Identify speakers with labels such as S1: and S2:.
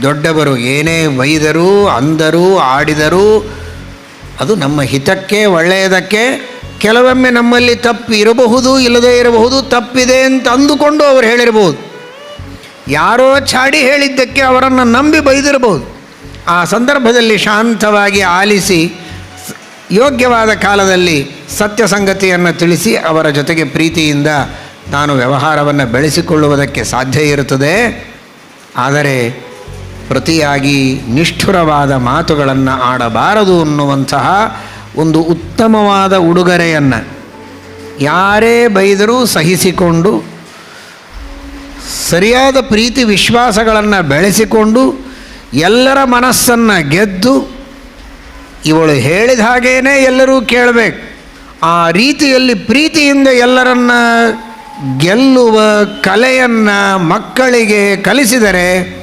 S1: ದೊಡ್ಡವರು ಏನೇ ಬೈದರೂ ಅಂದರೂ ಆಡಿದರೂ ಅದು ನಮ್ಮ ಹಿತಕ್ಕೆ ಒಳ್ಳೆಯದಕ್ಕೆ. ಕೆಲವೊಮ್ಮೆ ನಮ್ಮಲ್ಲಿ ತಪ್ಪು ಇರಬಹುದು, ಇಲ್ಲದೇ ಇರಬಹುದು, ತಪ್ಪಿದೆ ಅಂತ ಅಂದುಕೊಂಡು ಅವರು ಹೇಳಿರಬಹುದು. ಯಾರೋ ಚಾಡಿ ಹೇಳಿದ್ದಕ್ಕೆ ಅವರನ್ನು ನಂಬಿ ಬೈದಿರಬಹುದು. ಆ ಸಂದರ್ಭದಲ್ಲಿ ಶಾಂತವಾಗಿ ಆಲಿಸಿ ಯೋಗ್ಯವಾದ ಕಾಲದಲ್ಲಿ ಸತ್ಯ ಸಂಗತಿಯನ್ನು ತಿಳಿಸಿ ಅವರ ಜೊತೆಗೆ ಪ್ರೀತಿಯಿಂದ ನಾನು ವ್ಯವಹಾರವನ್ನು ಬೆಳೆಸಿಕೊಳ್ಳುವುದಕ್ಕೆ ಸಾಧ್ಯ ಇರುತ್ತದೆ. ಆದರೆ ಪ್ರತಿಯಾಗಿ ನಿಷ್ಠುರವಾದ ಮಾತುಗಳನ್ನು ಆಡಬಾರದು ಅನ್ನುವಂತಹ ಒಂದು ಉತ್ತಮವಾದ ಉಡುಗೊರೆಯನ್ನು ಯಾರೇ ಬೈದರೂ ಸಹಿಸಿಕೊಂಡು ಸರಿಯಾದ ಪ್ರೀತಿ ವಿಶ್ವಾಸಗಳನ್ನು ಬೆಳೆಸಿಕೊಂಡು ಎಲ್ಲರ ಮನಸ್ಸನ್ನು ಗೆದ್ದು ಇವಳು ಹೇಳಿದ ಹಾಗೇನೇ ಎಲ್ಲರೂ ಕೇಳಬೇಕು, ಆ ರೀತಿಯಲ್ಲಿ ಪ್ರೀತಿಯಿಂದ ಎಲ್ಲರನ್ನ ಗೆಲ್ಲುವ ಕಲೆಯನ್ನು ಮಕ್ಕಳಿಗೆ ಕಲಿಸಿದರೆ